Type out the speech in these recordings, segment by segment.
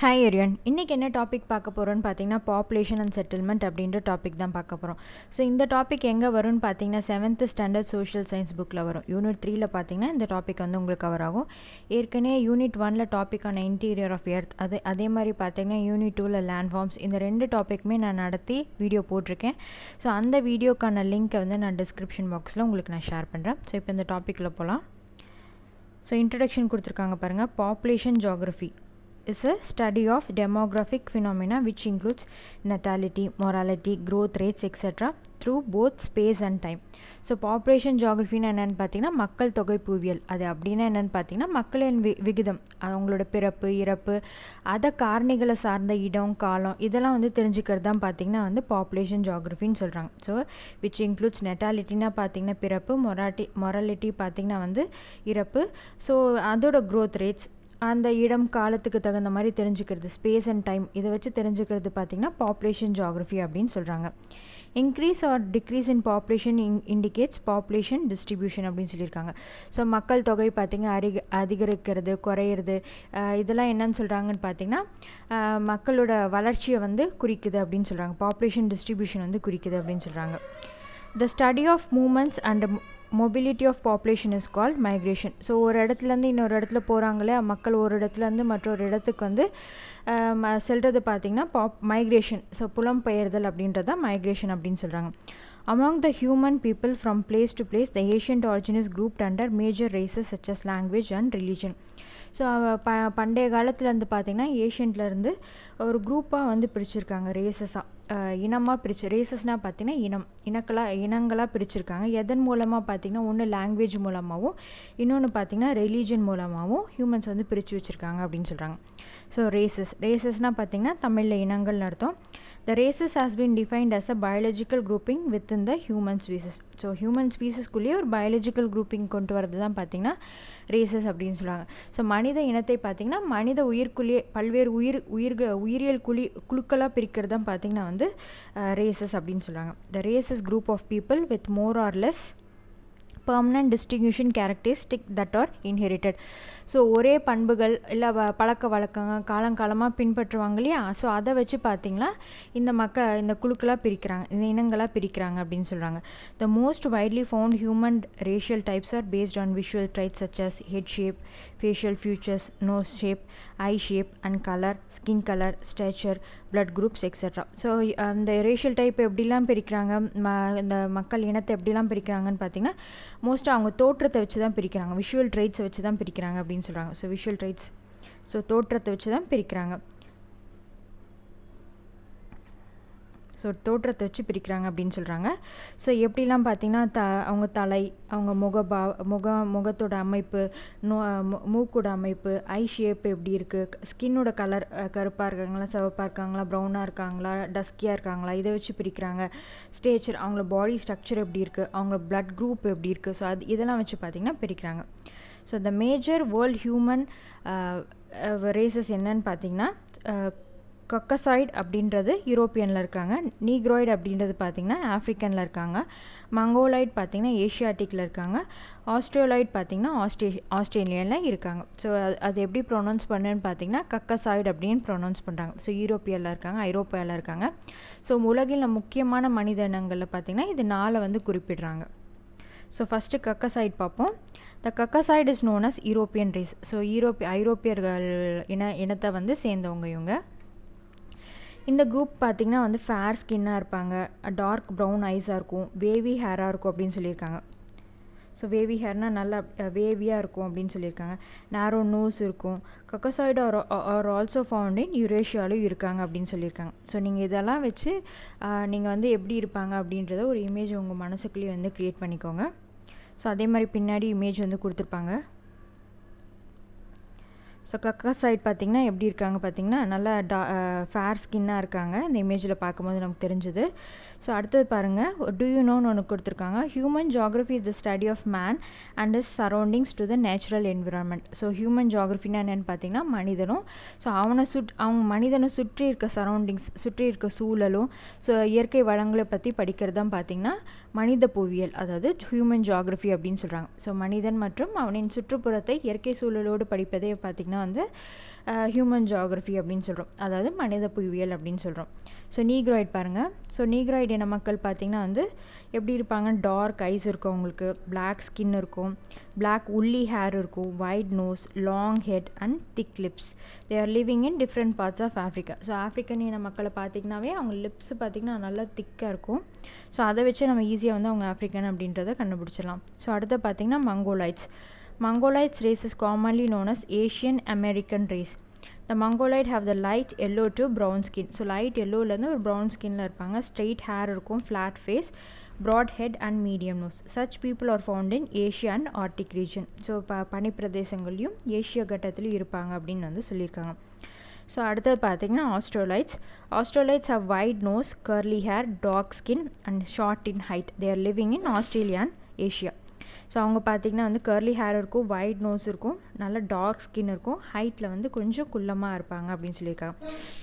Hi எரியன், இன்றைக்கி என்ன topic பார்க்க போகிறோன்னு பார்த்தீங்கன்னா பாப்புலேஷன் அண்ட் செட்டில்மெண்ட் அப்படின்ற டாபிக் தான் பார்க்க போகிறோம். ஸோ இந்த டாபிக் எங்கே வரும்னு பார்த்தீங்கன்னா 7th ஸ்டாண்டர்ட் சோஷியல் சயின்ஸ் புக்கில் வரும். யூனிட் 3ல பார்த்தீங்கன்னா இந்த டாபிக் வந்து உங்களுக்கு கவர் ஆகும். ஏற்கனவே யூனிட் 1ல டாபிக்கான இன்டீரியர் ஆஃப் எர்த், அதே மாதிரி பார்த்தீங்கன்னா யூனிட் 2ல லேண்ட் ஃபார்ம்ஸ், இந்த ரெண்டு டாப்பிக்குமே நான் நடத்தி வீடியோ போட்டிருக்கேன். ஸோ அந்த வீடியோக்கான லிங்க்கை வந்து நான் டிஸ்கிரிப்ஷன் பாக்ஸில் உங்களுக்கு நான் ஷேர் பண்ணுறேன். ஸோ இப்போ இந்த டாப்பிக்கில் போகலாம். ஸோ இன்ட்ரடக்ஷன் கொடுத்துருக்காங்க பாருங்கள். Population geography is a study of demographic phenomena which includes natality, mortality, growth rates, etc. through both space and time. So population ஜியோகிராஃபின்னு என்னென்னு பார்த்தீங்கன்னா மக்கள் தொகை புவியியல். அது அப்படின்னா என்னென்னு பார்த்தீங்கன்னா மக்களின் விகிதம், அவங்களோட பிறப்பு இறப்பு, அதை காரணிகளை சார்ந்த இடம் காலம் இதெல்லாம் வந்து தெரிஞ்சுக்கிறது தான் பார்த்தீங்கன்னா வந்து பாப்புலேஷன் ஜியோகிராஃபின்னு சொல்கிறாங்க. ஸோ விச் இன்க்ளூட்ஸ் நெட்டாலிட்டினா பார்த்தீங்கன்னா பிறப்பு, மொராலிட்டி பார்த்தீங்கன்னா வந்து இறப்பு, ஸோ அதோட க்ரோத் ரேட்ஸ், அந்த இடம் காலத்துக்கு தகுந்த மாதிரி தெரிஞ்சுக்கிறது, ஸ்பேஸ் அண்ட் டைம் இதை வச்சு தெரிஞ்சுக்கிறது பார்த்திங்கன்னா பாப்புலேஷன் ஜியோகிராஃபி அப்படின்னு சொல்கிறாங்க. Increase R decrease in population indicates population distribution அப்படின்னு சொல்லியிருக்காங்க. ஸோ மக்கள் தொகை பார்த்திங்கன்னா அதிகரிக்கிறது குறையிறது இதெல்லாம் என்னன்னு சொல்கிறாங்கன்னு பார்த்திங்கன்னா மக்களோட வளர்ச்சியை வந்து குறிக்குது அப்படின்னு சொல்கிறாங்க. பாப்புலேஷன் டிஸ்ட்ரிபியூஷன் வந்து குறிக்குது அப்படின்னு சொல்கிறாங்க. The study of moments and mobility of population is called migration. So ஒரு இடத்துலேருந்து இன்னொரு இடத்துல போகிறாங்களே மக்கள், ஒரு இடத்துலேருந்து மற்றொரு இடத்துக்கு வந்து செல்வது பார்த்திங்கன்னா மைக்ரேஷன். ஸோ புலம்பெயர்தல் அப்படின்றது தான் மைக்ரேஷன் அப்படின்னு சொல்கிறாங்க. Among the human people from place to place, the ancient origin is grouped under major races such as language and religion. So பண்டைய காலத்தில் வந்து பார்த்திங்கன்னா ஏஷியன்ட்லேருந்து ஒரு குரூப்பாக வந்து பிரிச்சுருக்காங்க, ரேசஸாக இனமாக பிரிச்சு. ரேசஸ்னால் பார்த்திங்கன்னா இனங்களாக பிரிச்சுருக்காங்க. எதன் மூலமாக பார்த்திங்கன்னா ஒன்று லாங்குவேஜ் மூலமாகவும் இன்னொன்று பார்த்திங்கன்னா ரிலீஜன் மூலமாகவும் ஹியூமன்ஸ் வந்து பிரித்து வச்சுருக்காங்க அப்படின்னு சொல்கிறாங்க. ஸோ ரேசஸ்னால் பார்த்திங்கன்னா தமிழில் இனங்கள்னு அர்த்தம். The races has been defined as a biological grouping within the human species. So human ஸ்பீசஸ்க்குள்ளேயே ஒரு பயாலஜிக்கல் குரூப்பிங் கொண்டு வரது தான் பார்த்திங்கன்னா ரேசஸ் அப்படின்னு சொல்கிறாங்க. ஸோ மனித இனத்தை பார்த்திங்கன்னா மனித உயிர்க்குள்ளேயே பல்வேறு உயிரியல் குழுக்களாக பிரிக்கிறது தான் பார்த்திங்கன்னா வந்து ரேசஸ் அப்படின்னு சொல்கிறாங்க. The races group of people with more or less permanent distinguishing characteristic that are inherited. So ஒரே பண்புகள் இல்லை பழக்க வழக்கங்கள் காலங்காலமாக பின்பற்றுவாங்க இல்லையா, ஸோ அதை வச்சு பார்த்திங்கன்னா இந்த குழுக்களாக பிரிக்கிறாங்க, இந்த இனங்களாக பிரிக்கிறாங்க அப்படின்னு சொல்கிறாங்க. The most widely found human racial types are based on visual traits such as head shape, facial features, nose shape, eye shape and colour, skin colour, stature, blood groups etcetera. So இந்த racial type எப்படிலாம் பிரிக்கிறாங்க, இந்த மக்கள் இனத்தை எப்படிலாம் பிரிக்கிறாங்கன்னு பார்த்திங்கன்னா மோஸ்ட்டாக அவங்க தோற்றத்தை வச்சு தான் பிரிக்கிறாங்க, விஷுவல் ட்ரைட்ஸை வச்சு தான் பிரிக்கிறாங்க அப்படின்னு சொல்கிறாங்க. ஸோ விஷுவல் ட்ரைட்ஸ், ஸோ தோற்றத்தை வச்சு தான் பிரிக்கிறாங்க. ஸோ தோற்றத்தை வச்சு பிரிக்கிறாங்க அப்படின்னு சொல்கிறாங்க. ஸோ எப்படிலாம் பார்த்திங்கன்னா அவங்க தலை, அவங்க முகத்தோட அமைப்பு, மூக்கோட அமைப்பு, ஐ ஷேப் எப்படி இருக்குது, ஸ்கின்னோட கலர் கருப்பாக இருக்காங்களா, சிவப்பாக இருக்காங்களா, ப்ரௌனாக இருக்காங்களா, டஸ்கியாக இருக்காங்களா, இதை வச்சு பிரிக்கிறாங்க. ஸ்டேச்சர், அவங்களோட பாடி ஸ்ட்ரக்சர் எப்படி இருக்குது, அவங்களோட பிளட் குரூப் எப்படி இருக்குது, ஸோ இதெல்லாம் வச்சு பார்த்திங்கன்னா பிரிக்கிறாங்க. So the major world human races என்னன்னு பார்த்திங்கன்னா கக்கசாய்டு அப்படின்றது யூரோப்பியனில் இருக்காங்க, நீக்ராய்டு அப்படின்றது பார்த்திங்கன்னா ஆஃப்ரிக்கனில் இருக்காங்க, மங்கோலாய்டு பார்த்திங்கன்னா ஏஷியாட்டிக்கில் இருக்காங்க, ஆஸ்ட்ரேலாய்டு பார்த்திங்கன்னா ஆஸ்திரேலியாவில் இருக்காங்க. ஸோ அது எப்படி ப்ரொனவுன்ஸ் பண்ணுன்னு பார்த்திங்கன்னா கக்கசாய்டு அப்படின்னு ப்ரொனவுன்ஸ் பண்ணுறாங்க. ஸோ யூரோப்பியாவில் இருக்காங்க, ஐரோப்பாவில் இருக்காங்க. ஸோ உலகில் முக்கியமான மனித இனங்களில் பார்த்திங்கன்னா இது 4 வந்து குறிப்பிடுறாங்க. ஸோ ஃபஸ்ட்டு கக்கசாய்டு பார்ப்போம். The caucasoid is known as European race. So ஐரோப்பியர்கள் இனத்தை வந்து சேர்ந்தவங்க இவங்க. இந்த குரூப் பார்த்திங்கன்னா வந்து ஃபேர் ஸ்கின்னாக இருப்பாங்க, டார்க் ப்ரௌன் ஐஸாக இருக்கும், வேவி ஹேராக இருக்கும் அப்படின்னு சொல்லியிருக்காங்க. ஸோ வேவி ஹேர்னால் நல்லா வேவியாக இருக்கும் அப்படின்னு சொல்லியிருக்காங்க. நேரோ நோஸ் இருக்கும். கக்கசாய்டு ஆர் ஆல்சோ ஃபவுண்ட் இன் யூரேஷியாலும் இருக்காங்க அப்படின்னு சொல்லியிருக்காங்க. ஸோ நீங்கள் இதெல்லாம் வச்சு நீங்கள் வந்து எப்படி இருப்பாங்க அப்படின்றத ஒரு இமேஜ் உங்கள் மனசுக்குள்ளேயே வந்து க்ரியேட் பண்ணிக்கோங்க. ஸோ அதே மாதிரி பின்னாடி இமேஜ் வந்து கொடுத்துருப்பாங்க. ஸோ கக்கசாய்டு பார்த்திங்கன்னா எப்படி இருக்காங்க பார்த்திங்கன்னா நல்லா ஃபேர் ஸ்கின்னாக இருக்காங்க, இந்த இமேஜில் பார்க்கும்போது நமக்கு தெரிஞ்சுது. ஸோ அடுத்தது பாருங்கள், டூ யூ நோன்னு ஒன்று கொடுத்துருக்காங்க. Human geography is the study of man and is surroundings to the natural environment. So human ஜியோகிராஃபின்னா என்னென்னு பார்த்திங்கன்னா மனிதனும், ஸோ அவங்க மனிதனை சுற்றி இருக்க சரௌண்டிங்ஸ், சுற்றி இருக்க சூழலும், ஸோ இயற்கை வளங்களை பற்றி படிக்கிறது தான் பார்த்திங்கன்னா மனித புவியியல், அதாவது ஹியூமன் ஜியோகிராஃபி அப்படின்னு சொல்கிறாங்க. ஸோ மனிதன் மற்றும் அவனின் சுற்றுப்புறத்தை இயற்கை சூழலோடு படிப்பதே பார்த்திங்கன்னா பார்த்திங்கன்னா வந்து ஹியூமன் ஜியாகிரஃபி அப்படின்னு சொல்கிறோம், அதாவது மனித புவியியல் அப்படின்னு சொல்கிறோம். ஸோ நீக்ராய்ட் பாருங்கள். ஸோ நீக்ராய்டு இன மக்கள் பார்த்திங்கன்னா வந்து எப்படி இருப்பாங்க, டார்க் ஐஸ் இருக்கும், அவங்களுக்கு பிளாக் ஸ்கின் இருக்கும், பிளாக் உள்ளி ஹேர் இருக்கும், wide nose, long head and thick lips. They are living in different parts of Africa. So African இன மக்களை பார்த்திங்கனாவே அவங்க லிப்ஸ் பார்த்திங்கன்னா நல்லா திக்காக இருக்கும். ஸோ அதை வச்சு நம்ம ஈஸியாக வந்து அவங்க ஆஃப்ரிக்கன் அப்படின்றத கண்டுபிடிச்சிடலாம். ஸோ அடுத்து பார்த்திங்கன்னா மங்கோலைட்ஸ். Mongoloids race is commonly known as Asian American race. The Mongoloid have the light yellow to brown skin. So light yellowலேருந்து ஒரு brown skinல இருப்பாங்க. Straight hair இருக்கும், flat face, broad head and medium nose. Such people are found in Asia and Arctic region. So பனி பிரதேசங்கள்லையும் Asia கட்டத்திலையும் இருப்பாங்க அப்படின்னு வந்து சொல்லியிருக்காங்க. So அடுத்தது பார்த்தீங்கன்னா ஆஸ்ட்ரோலைட்ஸ். ஆஸ்ட்ரோலைட்ஸ் have wide nose, curly hair, dark skin and short in height. They are living in Australia and Asia. So அவங்க பார்த்திங்கன்னா வந்து கர்லி ஹேர் இருக்கும், வைட் நோஸ் இருக்கும், நல்ல டார்க் ஸ்கின் இருக்கும், ஹைட்டில் வந்து கொஞ்சம் குள்ளமாக இருப்பாங்க அப்படின்னு சொல்லியிருக்காங்க.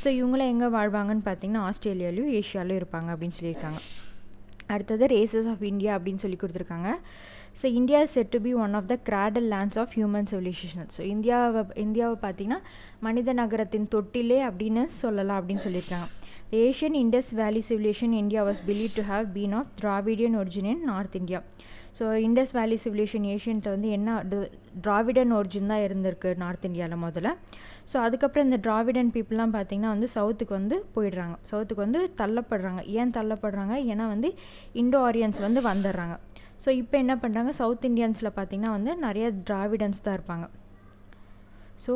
ஸோ இவங்களாம் எங்கே வாழ்வாங்கன்னு பார்த்திங்கன்னா ஆஸ்திரேலியாலையும் ஏஷியாலையும் இருப்பாங்க அப்படின்னு சொல்லியிருக்காங்க. அடுத்தது ரேசஸ் ஆஃப் இந்தியா அப்படின்னு சொல்லி கொடுத்துருக்காங்க. So India is said to be one of the cradle lands of human civilisation. So இந்தியாவை பார்த்திங்கன்னா மனித நகரத்தின் தொட்டிலே அப்படின்னு சொல்லலாம் அப்படின்னு சொல்லியிருக்காங்க. The Asian Indus Valley civilization in India was believed to have been of Dravidian origin in North India. So Indus valley civilisation ஏஷியன்ட்ட வந்து என்ன டிராவிடன் ஒரிஜின் தான் இருந்திருக்கு நார்த் இந்தியாவில் முதல்ல. ஸோ அதுக்கப்புறம் இந்த டிராவிடன் பீப்புளெலாம் பார்த்திங்கன்னா வந்து சவுத்துக்கு வந்து போயிடுறாங்க, சவுத்துக்கு வந்து தள்ளப்படுறாங்க. ஏன் தள்ளப்படுறாங்க, ஏன்னா வந்து இண்டோ ஆரியன்ஸ் வந்து வந்துடுறாங்க. ஸோ இப்போ என்ன பண்ணுறாங்க, சவுத் இண்டியன்ஸில் பார்த்திங்கன்னா வந்து நிறைய டிராவிடன்ஸ் தான் இருப்பாங்க. So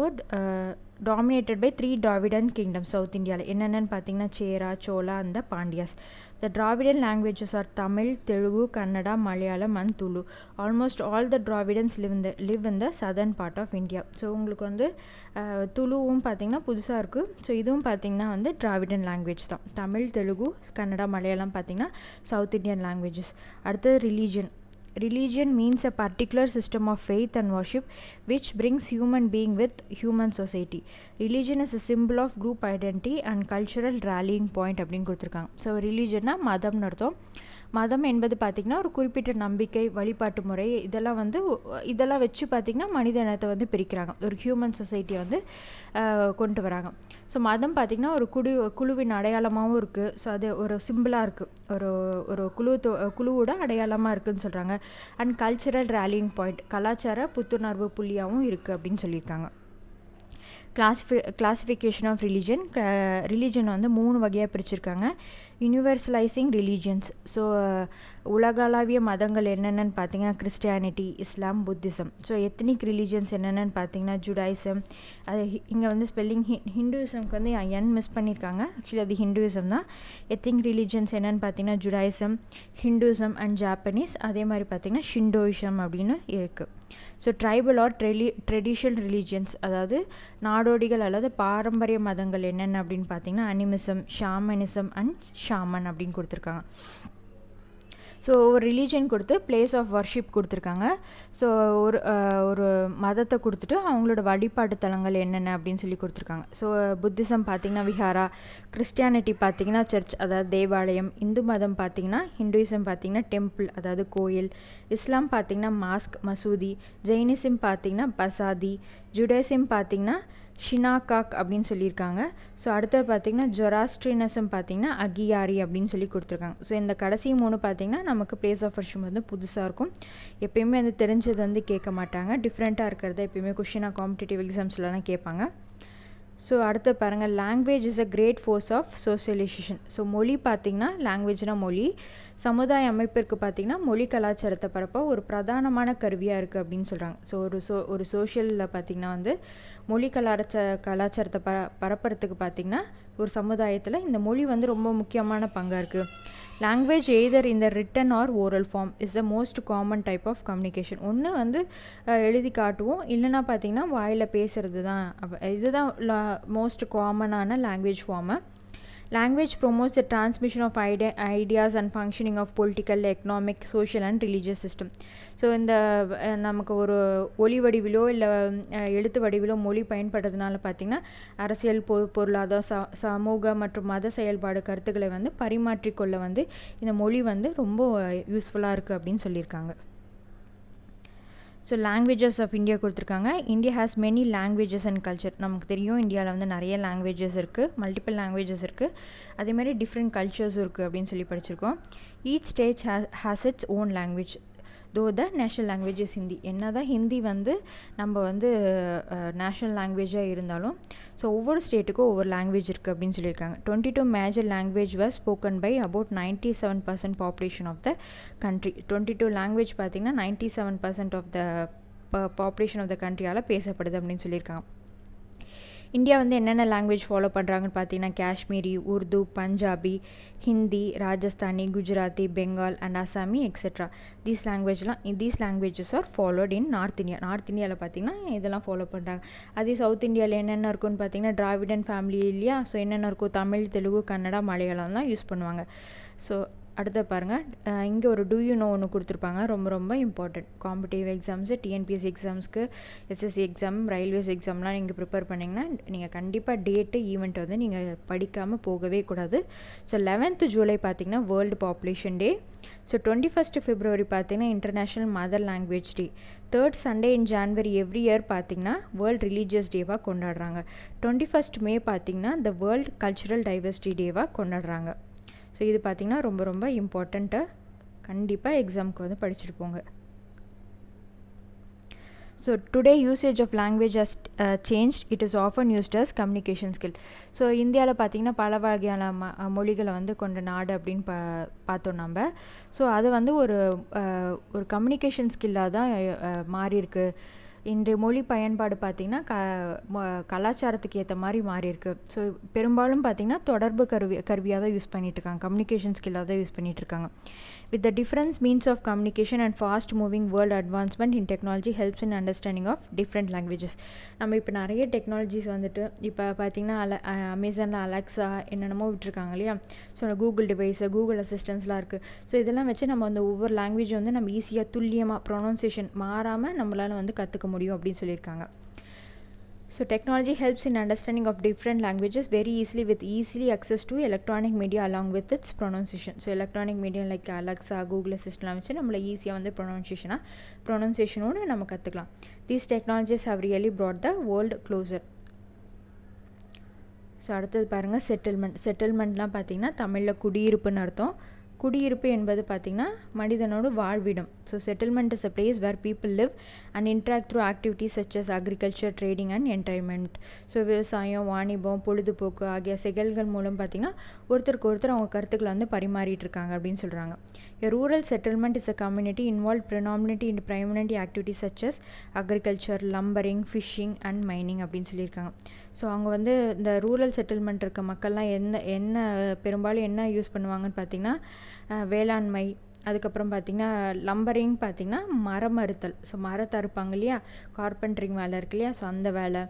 dominated by 3 Dravidian kingdoms south இந்தியாவில். என்னென்னு பார்த்தீங்கன்னா Chera, Chola and the Pandyas. The Dravidian languages are Tamil, Telugu, Kannada, Malayalam and Tulu. Almost all the Dravidians live in the southern part of India. So உங்களுக்கு வந்து துளுவும் பார்த்திங்கன்னா புதுசாக இருக்குது. ஸோ இதுவும் பார்த்திங்கன்னா வந்து Dravidian language தான். தமிழ், தெலுங்கு, கன்னடா, மலையாளம் பார்த்திங்கன்னா சவுத் இண்டியன் லாங்குவேஜஸ். அடுத்தது religion. Religion means a particular system of faith and worship which brings human being with human society. Religion is a symbol of group identity and cultural rallying point அப்படின்னு கொடுத்துருக்காங்க. So ரிலீஜன்னா மதம்னு அர்த்தம். மதம் என்பது பார்த்திங்கன்னா ஒரு குறிப்பிட்ட நம்பிக்கை, வழிபாட்டு முறை, இதெல்லாம் வச்சு பார்த்திங்கன்னா மனித இனத்தை வந்து பிரிக்கிறாங்க, ஒரு ஹியூமன் சொசைட்டியை வந்து கொண்டு வராங்க. ஸோ மதம் பார்த்திங்கன்னா ஒரு குழுவின் அடையாளமாகவும் இருக்குது. ஸோ அது ஒரு சிம்பிளாக இருக்குது, ஒரு குழுவோட அடையாளமாக இருக்குதுன்னு சொல்கிறாங்க. அண்ட் கல்ச்சுரல் ரேலியிங் பாயிண்ட், கலாச்சார புத்துணர்வு புள்ளியாகவும் இருக்குது அப்படின்னு சொல்லியிருக்காங்க. கிளாசிஃபிகேஷன் ஆஃப் ரிலீஜன் வந்து 3 வகையாக பிரிச்சிருக்காங்க. யூனிவர்சலைசிங் ரிலீஜன்ஸ். ஸோ உலகளாவிய மதங்கள் என்னென்னு பார்த்தீங்கன்னா கிறிஸ்டியானிட்டி, இஸ்லாம், புத்திசம். ஸோ எத்னிக் ரிலீஜன்ஸ் என்னென்னு பார்த்தீங்கன்னா ஜுடாயிசம். அது இங்கே வந்து ஸ்பெல்லிங் ஹிந்துயிசம்க்கு வந்து என் மிஸ் பண்ணியிருக்காங்க, ஆக்சுவலி அது ஹிந்துயிசம் தான். எத்னிக் ரிலீஜன்ஸ் என்னென்னு பார்த்தீங்கன்னா ஜுடாயிசம், ஹிந்துயிசம் அண்ட் ஜாப்பனீஸ். அதே மாதிரி பார்த்தீங்கன்னா ஷிண்டோயிசம் அப்படின்னு இருக்குது. So tribal or traditional religions, அதாவது நாடோடிகள் அல்லது பாரம்பரிய மதங்கள் என்னென்ன அப்படின்னு பார்த்தீங்கன்னா அனிமிசம், ஷாமனிசம் அண்ட் ஷாமன் அப்படின்னு கொடுத்துருக்காங்க. ஸோ ஒரு ரிலீஜன் கொடுத்து பிளேஸ் ஆஃப் வர்ஷிப் கொடுத்துருக்காங்க. ஸோ ஒரு மதத்தை கொடுத்துட்டு அவங்களோட வழிபாட்டு தலங்கள் என்னென்ன அப்படின்னு சொல்லி கொடுத்துருக்காங்க. ஸோ புத்திசம் பார்த்திங்கன்னா விஹாரா, கிறிஸ்டியானிட்டி பார்த்திங்கன்னா சர்ச் அதாவது தேவாலயம், இந்து மதம் பார்த்திங்கன்னா ஹிந்துயிசம் பார்த்திங்கன்னா டெம்பிள் அதாவது கோயில், இஸ்லாம் பார்த்திங்கன்னா மாஸ்க் மசூதி, ஜெயினிசம் பார்த்திங்கன்னா பசாதி, ஜுடாயிசம் பார்த்திங்கன்னா ஷினாகாக் அப்படின்னு சொல்லியிருக்காங்க. ஸோ அடுத்தது பார்த்திங்கன்னா ஜொராஸ்ட்ரியனிசம் பார்த்திங்கன்னா அகியாரி அப்படின்னு சொல்லி கொடுத்துருக்காங்க. ஸோ இந்த கடைசி 3 பார்த்திங்கன்னா நமக்கு பிளேஸ் ஆஃப் வர்ஷிப் வந்து புதுசாக இருக்கும். எப்பயுமே வந்து தெரிஞ்சது வந்து கேட்க மாட்டாங்க, டிஃப்ரெண்ட்டாக இருக்கிறத எப்பயுமே கொஷினாக காம்படிட்டிவ் எக்ஸாம்ஸ்லாம் கேட்பாங்க. ஸோ அடுத்து பாருங்கள், language is a great force of socialisation. So மொழி பார்த்திங்கன்னா லாங்குவேஜ்னால் மொழி சமுதாய அமைப்பிற்கு பார்த்திங்கன்னா மொழி கலாச்சாரத்தை பரப்ப ஒரு பிரதானமான கருவியாக இருக்குது அப்படின்னு சொல்கிறாங்க. ஸோ ஒரு சோஷியலில் பார்த்திங்கன்னா வந்து மொழி கலாச்சாரத்தை பரப்புறதுக்கு பார்த்திங்கன்னா ஒரு சமுதாயத்தில் இந்த மொழி வந்து ரொம்ப முக்கியமான பங்காக இருக்குது. லாங்குவேஜ் எய்தர் இந்த written or oral form is the most common type of communication. ஒன்று வந்து எழுதி காட்டுவோம், இல்லைன்னா பார்த்திங்கன்னா வாயில் பேசுகிறது தான். இதுதான் மோஸ்ட் காமனான language form. Language promotes the transmission of ideas and functioning of political, economic, social and religious system. So இந்த நமக்கு ஒரு ஒலி வடிவிலோ இல்லை எழுத்து வடிவிலோ மொழி பயன்படுறதுனால பார்த்திங்கன்னா அரசியல், பொருளாதார, சமூக மற்றும் மத செயல்பாடு கருத்துக்களை வந்து பரிமாற்றிக்கொள்ள வந்து இந்த மொழி வந்து ரொம்ப யூஸ்ஃபுல்லாக இருக்குது அப்படின்னு சொல்லியிருக்காங்க. ஸோ லாங்குவேஜஸ் ஆஃப் இந்தியா கொடுத்துருக்காங்க. India has many languages and culture. நமக்கு தெரியும் இந்தியாவில் வந்து நிறைய லாங்குவேஜஸ் இருக்குது, மல்டிபிள் லாங்குவேஜஸ் இருக்குது, அதேமாதிரி டிஃப்ரெண்ட் கல்ச்சர்ஸும் இருக்குது அப்படின்னு சொல்லி படிச்சிருக்கோம். Each state has its own language though the national language is Hindi. என்ன தான் ஹிந்தி வந்து நம்ம வந்து நேஷ்னல் லாங்குவேஜாக இருந்தாலும் ஸோ ஒவ்வொரு ஸ்டேட்டுக்கும் ஒவ்வொரு லாங்குவேஜ் இருக்குது அப்படின்னு சொல்லியிருக்காங்க. 22 major language was spoken by about 97% population of the country. 22 language பார்த்திங்கன்னா 97% of the population of the கண்ட்ரியால் பேசப்படுது அப்படின்னு சொல்லியிருக்காங்க. இந்தியா வந்து என்னென்ன லாங்குவேஜ் ஃபாலோ பண்ணுறாங்கன்னு பார்த்தீங்கன்னா Kashmiri, Urdu, Punjabi, Hindi, Rajasthani, Gujarati, Bengal and Assami etcetera. These languages R followed in north India. North இந்தியாவில் பார்த்திங்கன்னா இதெல்லாம் ஃபாலோ பண்ணுறாங்க. அதே சவுத் இந்தியாவில் என்னென்ன இருக்குன்னு பார்த்தீங்கன்னா டிராவிடன் ஃபேமிலி இல்லையா. ஸோ என்னென்ன இருக்கும், தமிழ், தெலுங்கு, கன்னடா, மலையாளம் தான் யூஸ் பண்ணுவாங்க. ஸோ அடுத்த பாருங்கள், இங்கே ஒரு டூ யூ நோ ஒன்று கொடுத்துருப்பாங்க, ரொம்ப ரொம்ப இம்பார்ட்டன்ட். காம்படிட்டிவ் எக்ஸாம்ஸு, டிஎன்பிஎஸ்சி எக்ஸாம்ஸ்க்கு, எஸ்எஸ்சி எக்ஸாம், ரயில்வேஸ் எக்ஸாம்லாம் நீங்கள் ப்ரிப்பேர் பண்ணிங்கன்னா நீங்கள் கண்டிப்பாக டேட்டு ஈவெண்ட் வந்து நீங்கள் படிக்காமல் போகவே கூடாது. ஸோ 11th ஜூலை பார்த்திங்கன்னா வேர்ல்டு பாப்புலேஷன் டே. ஸோ 21st February பார்த்திங்கன்னா international mother language day. 3rd Sunday in January every year பார்த்திங்கன்னா வேர்ல்டு ரிலீஜியஸ் டேவாக கொண்டாடுறாங்க. 21st May பார்த்திங்கன்னா த வேர்ல்டு கல்ச்சுரல் டைவர்சிட்டி டேவாக கொண்டாடுறாங்க. ஸோ இது பார்த்திங்கன்னா ரொம்ப ரொம்ப இம்பார்ட்டண்ட்டு, கண்டிப்பாக எக்ஸாமுக்கு வந்து படிச்சுட்டு போங்க. So today usage of language has changed. It is often used as communication skill. So இந்தியாவில் பார்த்திங்கன்னா பல வகையான மொழிகளை வந்து கொண்ட நாடு அப்படின்னு பார்த்தோம் நம்ம. ஸோ அது வந்து ஒரு கம்யூனிகேஷன் ஸ்கில்லாக தான் மாறியிருக்கு. இன்றைய மொழி பயன்பாடு பார்த்திங்கன்னா கலாச்சாரத்துக்கு ஏற்ற மாதிரி மாறியிருக்கு. ஸோ பெரும்பாலும் பார்த்திங்கன்னா தொடர்பு கருவியாக தான் யூஸ் பண்ணிகிட்ருக்காங்க, கம்யூனிகேஷன் ஸ்கில்லாக தான் யூஸ் பண்ணிகிட்ருக்காங்க. With the difference means of communication and fast moving world advancement in technology helps in understanding of different languages. நம்ம இப்போ நிறைய டெக்னாலஜிஸ் வந்துட்டு இப்போ பார்த்திங்கன்னா அமேசானில் அலெக்ஸா என்னென்னமோ விட்டுருக்காங்க இல்லையா. ஸோ கூகுள் டிவைஸு, கூகுள் அசிஸ்டன்ஸ்லாம் இருக்குது. ஸோ இதெல்லாம் வச்சு நம்ம வந்து ஒவ்வொரு லாங்குவேஜ் வந்து நம்ம ஈஸியாக துல்லியமாக ப்ரொனவுன்சியேஷன் மாறாமல் நம்மளால் வந்து கற்றுக்க முடியும் அப்படின்னு சொல்லியிருக்காங்க. So technology helps in understanding of different languages very easily with easily access to electronic media along with its pronunciation. So electronic media like Alexa, Google அசிஸ்டன்ட்லாம் வச்சு நம்மளை ஈஸியாக வந்து ப்ரொனவுன்சியேஷனோடு நம்ம கற்றுக்கலாம். These technologies have really brought the world closer. So அடுத்தது பாருங்கள் செட்டில்மெண்ட்லாம் பார்த்திங்கன்னா தமிழில் குடியிருப்புன்னு அர்த்தம். குடியிருப்பு என்பது பார்த்திங்கன்னா மனிதனோட வாழ்விடம். So settlement is a place where people live and interact through activities such as agriculture, trading and entertainment. So விவசாயம், வாணிபம், பொழுதுபோக்கு ஆகிய செயல்கள் மூலம் பார்த்திங்கன்னா ஒருத்தருக்கு ஒருத்தர் அவங்க கருத்துக்களை வந்து பரிமாறிட்டு இருக்காங்க அப்படின்னு சொல்கிறாங்க. A rural settlement is a community involved predominantly in primarily activities such as agriculture, lumbering, fishing and mining அப்படின்னு சொல்லியிருக்காங்க. ஸோ அவங்க வந்து இந்த ரூரல் செட்டில்மெண்ட் இருக்க மக்கள்லாம் என்ன பெரும்பாலும் என்ன யூஸ் பண்ணுவாங்கன்னு பார்த்திங்கன்னா வேளாண்மை, அதுக்கப்புறம் பார்த்திங்கன்னா லம்பரிங் பார்த்திங்கன்னா மரம் அறுத்தல். ஸோ மரத்தை அறுப்பாங்க இல்லையா, கார்பென்ட்ரிங் வேலை இருக்கு இல்லையா, ஸோ அந்த வேலை,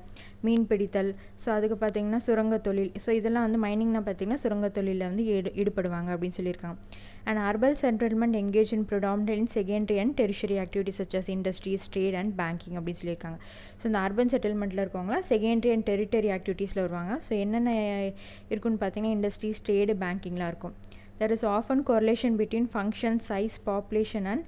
மீன் பிடித்தல், ஸோ அதுக்கு பார்த்திங்கன்னா சுரங்க தொழில். ஸோ இதெல்லாம் வந்து மைனிங்னா பார்த்திங்கன்னா சுரங்க தொழிலில் வந்து ஈடுபடுவாங்க அப்படின்னு சொல்லியிருக்காங்க. And urban settlement engage in predominantly in secondary and tertiary activities such as industries, trade and banking அப்படின்னு சொல்லியிருக்காங்க. ஸோ இந்த அர்பன் செட்டில்மெண்ட்டில் இருக்கவங்களா செகண்டரி அண்ட் டெரிட்டரி ஆக்டிவிட்டீஸில் வருவாங்க. ஸோ என்னென்ன இருக்குன்னு பார்த்திங்கன்னா இண்டஸ்ட்ரீஸ், ட்ரேடு, பேங்கிங்லாம் இருக்கும். There is often correlation between function, size, population and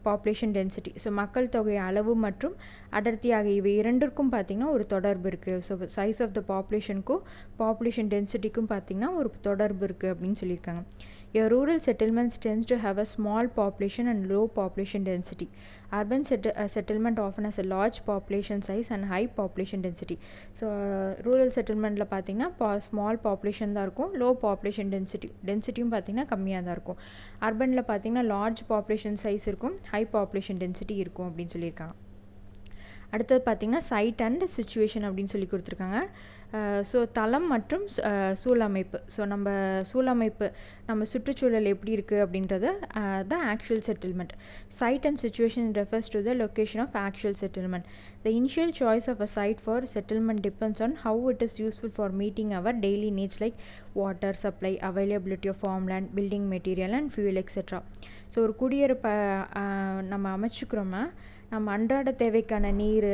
population density. So மக்கள் தொகை அளவு மற்றும் அடர்த்தி ஆகிய இவை இரண்டிற்கும் பார்த்திங்கன்னா ஒரு தொடர்பு இருக்குது. ஸோ சைஸ் ஆஃப் த பாப்புலேஷனுக்கும் பாப்புலேஷன் டென்சிட்டிக்கும் பார்த்திங்கன்னா ஒரு தொடர்பு இருக்குது அப்படின்னு சொல்லியிருக்காங்க. A rural settlements tends to have a small population and low population density. Urban settlement often has a large population size and high population density. So rural செட்டில்மெண்ட்டில் பார்த்திங்கன்னா ஸ்மால் பாப்புலேஷன் தான் இருக்கும், லோ பாப்புலேஷன் டென்சிட்டியும் பார்த்திங்கன்னா கம்மியாக தான் இருக்கும். அர்பனில் பார்த்திங்கன்னா லார்ஜ் பாப்புலேஷன் சைஸ் இருக்கும், ஹை பாப்புலேஷன் டென்சிட்டி இருக்கும் அப்படின்னு சொல்லியிருக்காங்க. அடுத்தது பார்த்திங்கன்னா சைட் அண்ட் சிச்சுவேஷன் அப்படின்னு சொல்லி கொடுத்துருக்காங்க. ஸோ தளம் மற்றும் சூழமைப்பு. ஸோ நம்ம சூழமைப்பு, நம்ம சுற்றுச்சூழல் எப்படி இருக்குது அப்படின்றது தான் actual settlement. Site and situation refers to the location of actual settlement. The initial choice of a site for settlement depends on how it is useful for meeting our daily needs like water supply, availability of farmland, building material and fuel etcetera. So ஒரு குடியிருப்பை நம்ம அமைச்சுக்கிறோம்னா நம்ம அன்றாட தேவைக்கான நீர்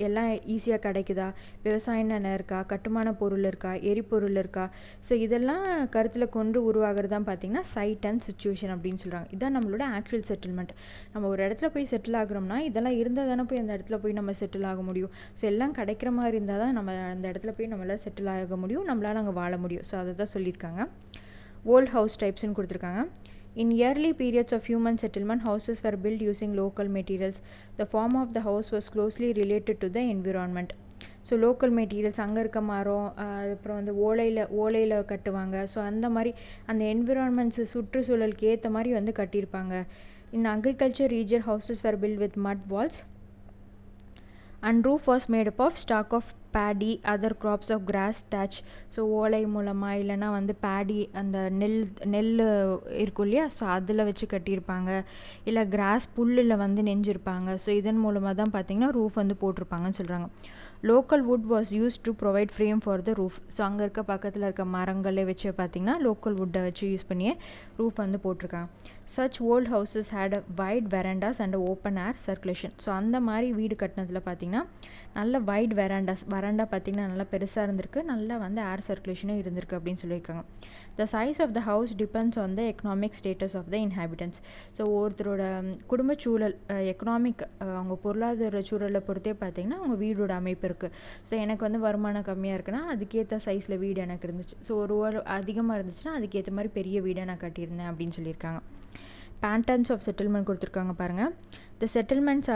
எல்லாம் ஈஸியாக கிடைக்குதா, விவசாய நிலம் இருக்கா, கட்டுமான பொருள் இருக்கா, எரிபொருள் இருக்கா. ஸோ இதெல்லாம் கருத்தில் கொண்டு உருவாகிறது தான் பார்த்திங்கன்னா சைட் அண்ட் சுச்சுவேஷன் அப்படின்னு சொல்கிறாங்க. இதுதான் நம்மளோட ஆக்சுவல் செட்டில்மெண்ட். நம்ம ஒரு இடத்துல போய் செட்டில் ஆகுறோம்னா இதெல்லாம் இருந்தால் தானே போய் அந்த இடத்துல போய் நம்ம செட்டில் ஆக முடியும். ஸோ எல்லாம் கிடைக்கிற மாதிரி இருந்தால் தான் நம்ம அந்த இடத்துல போய் நம்மளால் செட்டில் ஆக முடியும், நம்மளால் அங்கே வாழ முடியும். ஸோ அதை தான் சொல்லியிருக்காங்க. ஓல்ட் ஹவுஸ் டைப்ஸ்னு கொடுத்துருக்காங்க. In early periods of human settlement, houses were built using local materials. The form of the house was closely related to the environment. So local materials அங்கே இருக்க மரம், அப்புறம் வந்து ஓலையில் கட்டுவாங்க. ஸோ அந்த மாதிரி அந்த என்விரான்மெண்ட்ஸு சுற்றுச்சூழலுக்கு ஏற்ற மாதிரி வந்து கட்டியிருப்பாங்க. In agriculture, regional houses were built with mud walls and roof was made up of stalk of paddy, other crops of grass, thatch. So ஓலை மூலமாக இல்லைனா வந்து பேடி அந்த நெல் இருக்கும் இல்லையா, ஸோ அதில் வச்சு கட்டியிருப்பாங்க. இல்லை கிராஸ் புல்லில் வந்து நெஞ்சிருப்பாங்க. ஸோ இதன் மூலமாக தான் பார்த்திங்கன்னா ரூஃப் வந்து போட்டிருப்பாங்கன்னு சொல்கிறாங்க. Local would was use to provide frame for the roof. So அங்கே இருக்க பக்கத்தில் இருக்க மரங்களே வச்சு பார்த்திங்கன்னா லோக்கல் வுட்டை வச்சு யூஸ் பண்ணியே ரூஃப் வந்து போட்டிருக்காங்க. Such old houses had a wide verandas and open air circulation. So அந்த மாதிரி வீடு கட்டினதில் பார்த்திங்கன்னா நல்ல வைட் வராண்டா பார்த்திங்கன்னா நல்லா பெருசாக இருந்திருக்கு, நல்லா வந்து ஏர் சர்க்குலேஷனும் இருந்திருக்கு அப்படின்னு சொல்லியிருக்காங்க. The size of the house depends on the economic status of the inhabitants. So ஒருத்தரோட குடும்ப சூழல், எக்கனாமிக் அவங்க பொருளாதார சூழலை பொறுத்தே பார்த்திங்கன்னா அவங்க வீடோட அமைப்பு இருக்குது. ஸோ எனக்கு வந்து வருமானம் கம்மியாக இருக்குன்னா அதுக்கேற்ற சைஸில் வீடு எனக்கு இருந்துச்சு. ஸோ ஒரு அதிகமாக இருந்துச்சுன்னா அதுக்கேற்ற மாதிரி பெரிய வீடை நான் கட்டியிருந்தேன் அப்படின்னு சொல்லியிருக்காங்க. பேட்டர்ன்ஸ் ஆஃப் செட்டில்மெண்ட் கொடுத்துருக்காங்க பாருங்கள். The settlements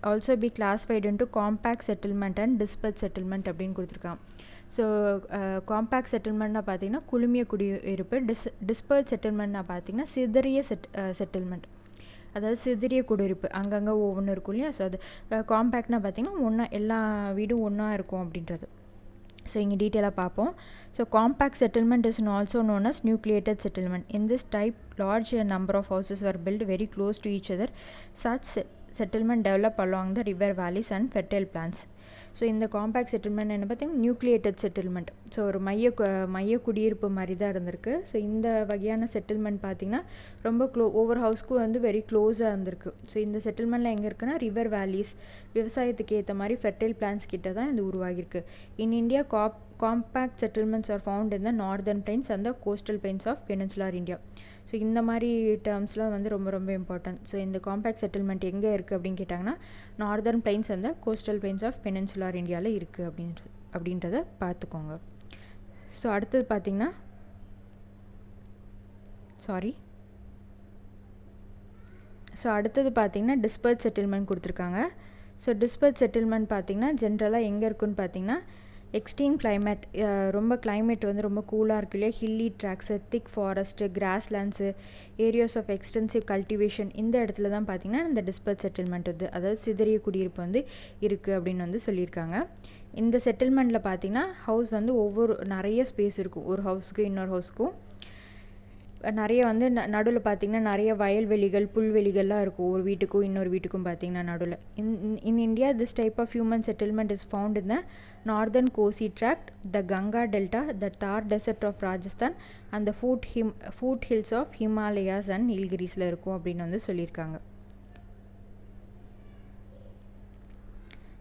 also be classified into compact settlement and disperse settlement அப்படின்னு கொடுத்துருக்காங்க. ஸோ காம்பேக்ட் செட்டில்மெண்ட்னா பார்த்திங்கன்னா குழுமிய குடியிருப்பு. டிஸ்பர்ஸ் செட்டில்மெண்ட்னா பார்த்திங்கன்னா சிதறிய செட்டில்மெண்ட், அதாவது சிதறிய குடியிருப்பு, அங்கங்கே ஒவ்வொன்று இருக்கும் இல்லையா. ஸோ அது காம்பேக்ட்னா பார்த்திங்கன்னா ஒன்றா எல்லா வீடும் ஒன்றா இருக்கும் அப்படின்றது. ஸோ இங்கே டீட்டெயிலாக பார்ப்போம். So compact settlement is also known as nucleated settlement. In this type, large number of houses were built very close to each other. Such settlement developed along the river valleys and fertile plains. So இந்த compact settlement என்ன பார்த்திங்கன்னா nucleated settlement. So ஒரு மைய குடியிருப்பு மாதிரி தான் இருந்திருக்கு. So இந்த வகையான செட்டில்மெண்ட் பார்த்திங்கன்னா ரொம்ப ஒவ்வொரு ஹவுஸ்க்கும் வந்து வெரி க்ளோஸாக இருந்திருக்கு. ஸோ இந்த செட்டில்மெண்ட்டில் எங்கே இருக்குன்னா ரிவர் வேலிஸ், விவசாயத்துக்கு ஏற்ற மாதிரி ஃபெர்டைல் பிளான்ஸ் கிட்ட தான் இது உருவாகிருக்கு. In India compact settlements are found in the northern plains and the coastal plains of peninsular India. So இந்த மாதிரி டேர்ம்ஸ்லாம் வந்து ரொம்ப ரொம்ப இம்பார்ட்டன்ட். ஸோ இந்த காம்பேக்ட் செட்டில்மெண்ட் எங்கே இருக்குது அப்படின்னு கேட்டாங்கன்னா northern plains and coastal plains of peninsular இந்தியாவில் இருக்குது அப்படின்றத பார்த்துக்கோங்க. ஸோ அடுத்தது பார்த்திங்கன்னா அடுத்தது பார்த்திங்கன்னா டிஸ்பர்ஸ் செட்டில்மெண்ட் கொடுத்துருக்காங்க. ஸோ டிஸ்பர்ஸ் செட்டில்மெண்ட் பார்த்திங்கன்னா ஜென்ரலாக எங்கே இருக்குன்னு பார்த்திங்கன்னா எக்ஸ்ட்ரீம் கிளைமேட், ரொம்ப கிளைமேட் வந்து ரொம்ப கூலாக இருக்கு இல்லையா, hilly tracts, thick forest, grasslands, areas of extensive cultivation, இந்த இடத்துல தான் பார்த்திங்கன்னா இந்த டிஸ்பர்ஸ் செட்டில்மெண்ட் வந்து அதாவது சிதறிய குடியிருப்பு வந்து இருக்குது அப்படின்னு வந்து சொல்லியிருக்காங்க. இந்த செட்டில்மெண்ட்டில் பார்த்திங்கன்னா ஹவுஸ் வந்து நிறைய ஸ்பேஸ் இருக்கும். ஒரு ஹவுஸுக்கும் இன்னொரு ஹவுஸுக்கும் நிறைய வந்து நடுவில் பார்த்திங்கன்னா நிறைய வயல்வெளிகள், புல்வெளிகள்லாம் இருக்கும் ஒரு வீட்டுக்கும் இன்னொரு வீட்டுக்கும் பார்த்திங்கன்னா நடுவில். In India this type of human settlement is found in the northern Kosi tract, the Ganga delta, the Thar desert of Rajasthan and the foothills of Himalayas அண்ட் நீல்கிரிஸில் இருக்கும் அப்படின்னு வந்து சொல்லியிருக்காங்க.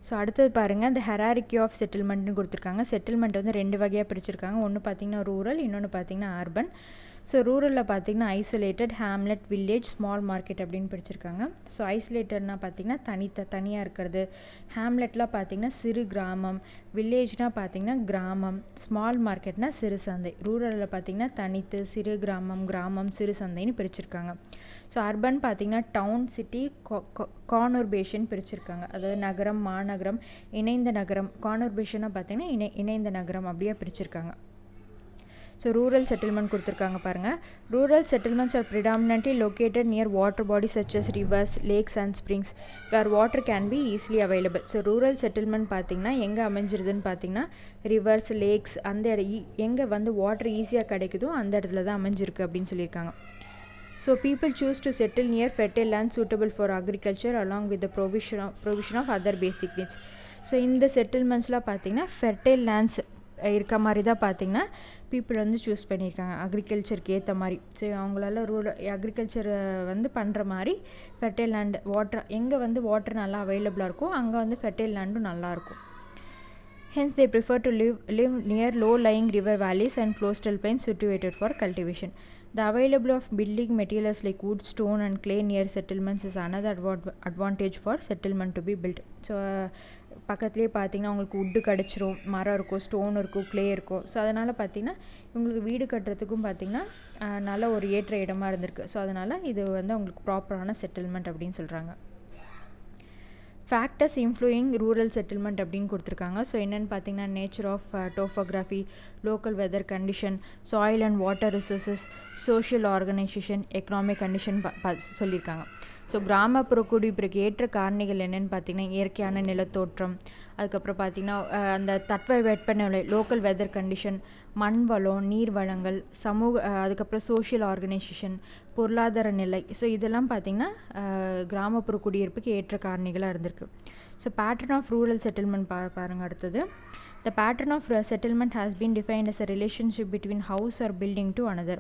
ஸோ அடுத்தது பாருங்கள், இந்த ஹெராரிக்கி ஆஃப் செட்டில்மெண்ட்னு கொடுத்துருக்காங்க. செட்டில்மெண்ட் வந்து 2 வகையாக பிரிச்சிருக்காங்க. ஒன்று பார்த்திங்கன்னா ரூரல், இன்னொன்று பார்த்திங்கன்னா அர்பன். ஸோ ரூரலில் பார்த்திங்கன்னா isolated, Hamlet, village, small market அப்படின்னு பிரிச்சிருக்காங்க. ஸோ ஐசோலேட்டட்னால் பார்த்திங்கன்னா தனியாக இருக்கிறது, ஹேம்லெட்லாம் பார்த்திங்கன்னா சிறு கிராமம், வில்லேஜ்னால் பார்த்திங்கன்னா கிராமம், ஸ்மால் மார்க்கெட்னால் சிறு சந்தை. ரூரலில் பார்த்திங்கன்னா தனித்து, சிறு கிராமம், சிறு சந்தைன்னு பிரிச்சிருக்காங்க. ஸோ அர்பன் பார்த்திங்கன்னா டவுன், சிட்டி, கானுர்பேஷன் பிரிச்சிருக்காங்க. அதாவது நகரம், மாநகரம், இணைந்த நகரம். கானுர்பேஷனாக பார்த்திங்கன்னா இணைந்த நகரம் அப்படியே பிரிச்சிருக்காங்க. ஸோ ரூரல் செட்டில்மெண்ட் கொடுத்துருக்காங்க பாருங்கள். Rural settlements are predominantly located near water bodies such as rivers, lakes and springs where water can be easily available. So rural settlement பார்த்திங்கன்னா எங்கே அமைஞ்சிருதுன்னு பார்த்திங்கன்னா ரிவர்ஸ், லேக்ஸ், அந்த எங்கே வந்து வாட்டர் ஈஸியாக கிடைக்குதோ அந்த இடத்துல தான் அமைஞ்சிருக்கு அப்படின்னு சொல்லியிருக்காங்க. So people choose to settle near fertile land suitable for agriculture along with the provision of other basic needs. So இந்த செட்டில்மெண்ட்ஸ்லாம் பார்த்திங்கன்னா ஃபெர்டைல் லேண்ட்ஸ், இருக்க மாதிரி தான் பார்த்திங்கன்னா பீப்புள் வந்து சூஸ் பண்ணியிருக்காங்க அக்ரிகல்ச்சருக்கு ஏற்ற மாதிரி. ஸோ அவங்களால அக்ரிகல்ச்சர் வந்து பண்ணுற மாதிரி ஃபெர்டைல் லேண்ட் வாட்டர் எங்கே வந்து வாட்டர் நல்லா அவைலபிளாக இருக்கும் அங்கே வந்து ஃபெர்டைல் லேண்டும் நல்லாயிருக்கும். Hence they prefer to live near low-lying river valleys and coastal plains situated for cultivation. The availability of building materials like wood, stone and clay near settlements is another advantage for settlement to be built. So பக்கத்துலேயே பார்த்தீங்கன்னா உங்களுக்கு wood கிடச்சிரும், மரம் இருக்கும், stone இருக்கும், clay இருக்கும். So அதனால் பார்த்தீங்கன்னா உங்களுக்கு வீடு கட்டுறதுக்கும் பார்த்தீங்கன்னா நல்ல ஒரு ஏற்ற இடமா இருந்திருக்கு. ஸோ அதனால் இது வந்து உங்களுக்கு ப்ராப்பரான செட்டில்மெண்ட் அப்படின்னு சொல்கிறாங்க. ஃபேக்டர்ஸ் இன்ஃப்ளூயிங் ரூரல் செட்டில்மெண்ட் அப்படின்னு கொடுத்துருக்காங்க. ஸோ என்னென்னு பார்த்தீங்கன்னா nature of topography, local weather condition, soil and water resources, social organisation, economic condition சொல்லியிருக்காங்க. ஸோ கிராமப்புற குடியிருப்புக்கு ஏற்ற காரணிகள் என்னென்னு பார்த்தீங்கன்னா இயற்கையான நிலத்தோற்றம், அதுக்கப்புறம் பார்த்திங்கன்னா அந்த தட்ப வெப்பநிலை, லோக்கல் வெதர் கண்டிஷன், மண் வளம், நீர் வளங்கள், அதுக்கப்புறம் சோஷியல் ஆர்கனைசேஷன், பொருளாதார நிலை. ஸோ இதெல்லாம் பார்த்திங்கன்னா கிராமப்புற குடியிருப்புக்கு ஏற்ற காரணிகளாக இருந்திருக்கு. So pattern of rural settlement பாருங்கள் அடுத்தது. The pattern of settlement has been defined as a relationship between house or building to another.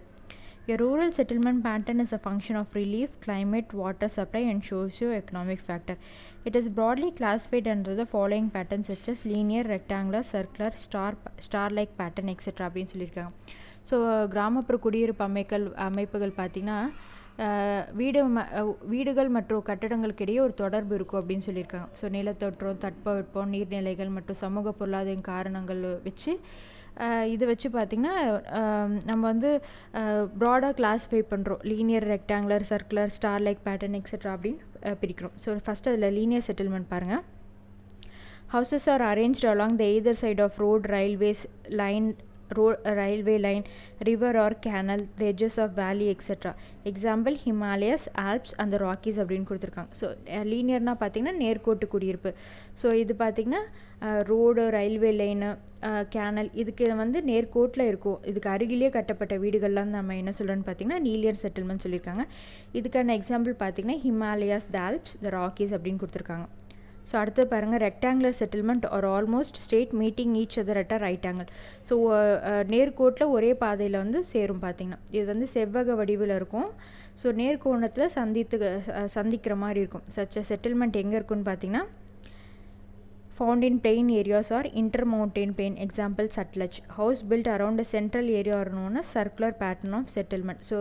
A rural settlement pattern is a function of relief, climate, water supply and socio-economic factor. It is broadly classified under the following patterns such as linear, rectangular, circular, star-like pattern, etc. அப்படின்னு சொல்லியிருக்காங்க. So கிராமப்புற குடியிருப்பு அமைப்புகள் பார்த்திங்கன்னா வீடுகள் மற்றும் கட்டடங்களுக்கு இடையே ஒரு தொடர்பு இருக்கும் அப்படின்னு சொல்லியிருக்காங்க. ஸோ நிலத்தோற்றம், தட்பவெப்பம், நீர்நிலைகள் மற்றும் சமூக பொருளாதார காரணங்கள் வச்சு இதை வச்சு பார்த்திங்கன்னா நம்ம வந்து ப்ராடாக கிளாஸிஃபை பண்ணுறோம். Linear, rectangular, circular, star like pattern etcetera அப்படின்னு பிரிக்கிறோம். ஸோ ஃபஸ்ட்டு அதில் லீனியர் செட்டில்மெண்ட் பாருங்கள். Houses are arranged along the either side of railway line, river or canal, the edges of valley, etc. Example Himalayas, Alps and the Rockies அப்படின்னு கொடுத்துருக்காங்க. So லீனியர்னா பார்த்திங்கன்னா நேர்கோட்டு குடியிருப்பு. So இது பார்த்திங்கன்னா ரோடு, ரயில்வே லைனு, கேனல் இதுக்கு வந்து நேர்கோட்டில் இருக்கும். இதுக்கு அருகிலே கட்டப்பட்ட வீடுகள்லாம் நம்ம என்ன சொல்கிறோன்னு பார்த்திங்கன்னா லீனியர் செட்டில்மெண்ட் சொல்லியிருக்காங்க. இதுக்கான எக்ஸாம்பிள் பார்த்திங்கன்னா ஹிமாலயாஸ், த ஆல்ப்ஸ், த ராக்கீஸ் அப்படின்னு கொடுத்துருக்காங்க. ஸோ அடுத்து பாருங்கள் rectangular settlement are almost straight meeting each other at a right angle. So நேர்கோட்டில் ஒரே பாதையில் வந்து சேரும் பார்த்திங்கன்னா இது வந்து செவ்வக வடிவில் இருக்கும். ஸோ நேர்கோணத்தில் சந்திக்கிற மாதிரி இருக்கும். சச் செட்டில்மெண்ட் எங்கே இருக்குன்னு பார்த்திங்கன்னா found in plain areas or intermountain plain. Example Sutlej. House built around a central area are known as circular pattern of settlement. So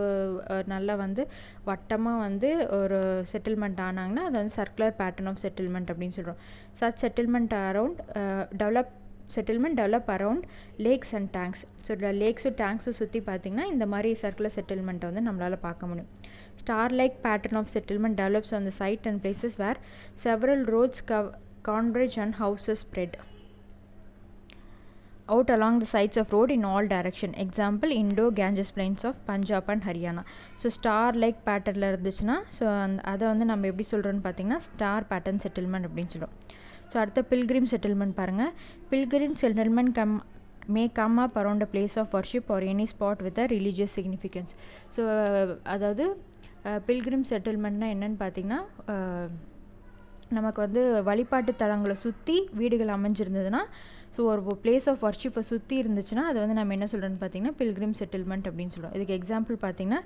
நல்லா வந்து வட்டமாக வந்து ஒரு செட்டில்மெண்ட் ஆனாங்கன்னா அது வந்து சர்க்குலர் பேட்டர்ன் ஆஃப் செட்டில்மெண்ட் அப்படின்னு சொல்கிறோம். Such settlement around develop around lakes and tanks. So லேக்ஸும் டேங்க்ஸும் சுற்றி பார்த்திங்கன்னா இந்த மாதிரி சர்க்குலர் செட்டில்மெண்ட்டை வந்து நம்மளால் பார்க்க முடியும். Star like pattern of settlement develops on the site and places where several roads converge and houses spread out along the sides of road in all direction. Example Indo-Ganges plains of Punjab and Haryana. So star like patternல இருந்துச்சுன்னா so அதை வந்து நம்ம எப்படி சொல்கிறோன்னு பார்த்தீங்கன்னா star pattern settlement அப்படின்னு சொல்கிறோம். So அடுத்த pilgrim settlement பாருங்கள். Pilgrim settlement may come up around a place of worship or any spot with a religious significance. So அதாவது பில்கிரிம் செட்டில்மெண்ட்னா என்னன்னு பார்த்தீங்கன்னா நமக்கு வந்து வழிபாட்டு தலங்களை சுற்றி வீடுகள் அமைஞ்சிருந்ததுன்னா ஸோ ஒரு பிளேஸ் ஆஃப் வர்ஷிப்பை சுற்றி இருந்துச்சுன்னா அது வந்து நம்ம என்ன சொல்கிறோன்னு பார்த்தீங்கன்னா பில்கிரிம் செட்டில்மெண்ட் அப்படின்னு சொல்கிறோம். இதுக்கு எக்ஸாம்பிள் பார்த்திங்கன்னா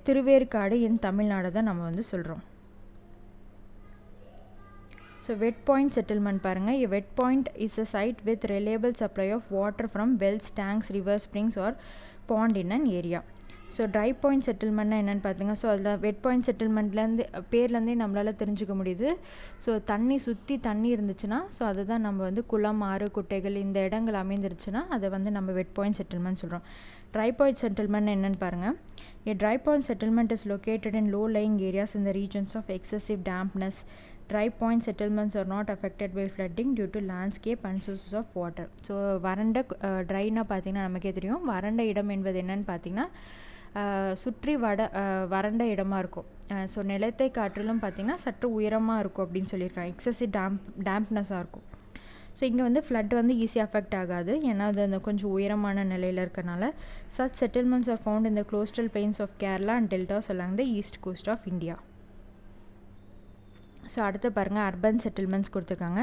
திருவேற்காடு இன் தமிழ்நாடு தான் நம்ம வந்து சொல்கிறோம். ஸோ வெட் பாயிண்ட் செட்டில்மெண்ட் பாருங்கள். A wet point is a site with reliable supply of water from wells, tanks, rivers, springs or pond in an area. So dry point செட்டில்மெண்ட்னா என்னென்னு பார்த்தீங்க. ஸோ அதில் வெட் பாயிண்ட் செட்டில்மெண்ட்லேருந்து பேர்லேருந்தே நம்மளால் தெரிஞ்சுக்க முடியுது. ஸோ சுற்றி தண்ணி இருந்துச்சுன்னா ஸோ அதை தான் நம்ம வந்து குளம், ஆறு, குட்டைகள் இந்த இடங்கள் அமைந்துருச்சுன்னா அதை வந்து நம்ம வெட் பாயிண்ட் செட்டில்மெண்ட் சொல்கிறோம். ட்ரை பாயிண்ட் செட்டில்மெண்ட் என்னென்னு பாருங்கள். A dry point settlement is located in low-lying areas in the regions of excessive dampness. Dry point settlements are not affected by flooding due to landscape and sources of water. So வறண்ட ட்ரைனா பார்த்திங்கன்னா நமக்கே தெரியும். வறண்ட இடம் என்பது என்னென்னு பார்த்திங்கன்னா சுற்றி வறண்ட இடமாக இருக்கும். ஸோ நிலத்தை காற்றிலும் பார்த்திங்கன்னா சற்று உயரமாக இருக்கும் அப்படின்னு சொல்லியிருக்காங்க. எக்ஸசிவ் டேம்ப்னஸாக இருக்கும். ஸோ இங்கே வந்து ஃப்ளட் வந்து ஈஸியாக அஃபெக்ட் ஆகாது, ஏன்னா அது அந்த கொஞ்சம் உயரமான நிலையில் இருக்கனால. Such settlements are found in the coastal plains of Kerala and deltas along the east coast of India. So அடுத்து பாருங்கள் அர்பன் செட்டில்மெண்ட்ஸ் கொடுத்துருக்காங்க.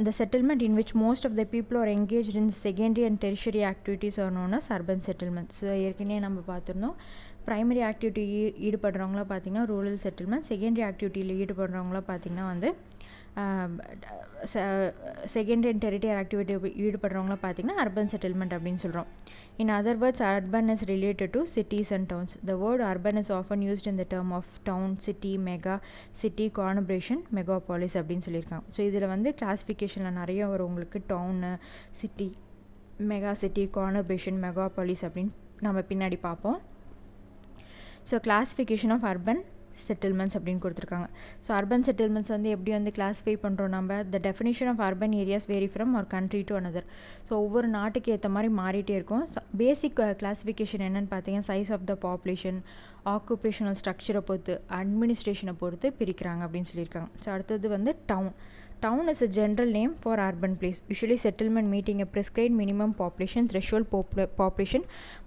The settlement in which most of the people are engaged in secondary and tertiary activities are known as urban settlements. So ஏற்கனவே நம்ம பார்த்துருந்தோம், primary activity ஈடுபடுறவங்கள பார்த்திங்கன்னா rural settlement, secondary ஆக்டிவிட்டியில் ஈடுபடுறவங்கள பார்த்திங்கன்னா வந்து secondary and territory activity ஈடுபடுறவங்கள பார்த்திங்கன்னா urban settlement அப்படின்னு சொல்கிறோம். In other words, urban is related to cities and towns. The word urban is often used in the term of town, city, mega city, conurbation, megapolis அப்படின்னு சொல்லியிருக்காங்க. So இதில் வந்து கிளாஸிஃபிகேஷனில் நிறைய வரும் உங்களுக்கு, town, city, mega city, corporation, megalopolis அப்படின்னு நம்ம பின்னாடி பார்ப்போம். So classification of urban settlements அப்படின்னு கொடுத்துருக்காங்க. ஸோ அர்பன் செட்டில்மெண்ட்ஸ் வந்து எப்படி வந்து கிளாஸிஃபை பண்ணுறோம் நம்ம, the definition of urban areas vary from ஒரு கண்ட்ரி டு அனதர். ஸோ ஒவ்வொரு நாட்டுக்கு ஏற்ற மாதிரி மாறிட்டே இருக்கும். பேசிக் கிளாஸிஃபிகேஷன் என்னென்னு பார்த்தீங்கன்னா, size of the population, occupational ஸ்ட்ரக்சரை பொறுத்து, அட்மினிஸ்ட்ரேஷனை பொறுத்து பிரிக்கிறாங்க அப்படின்னு சொல்லியிருக்காங்க. ஸோ அடுத்தது வந்து down. Town is a general name for urban place, usually settlement meeting a prescribed minimum population threshold population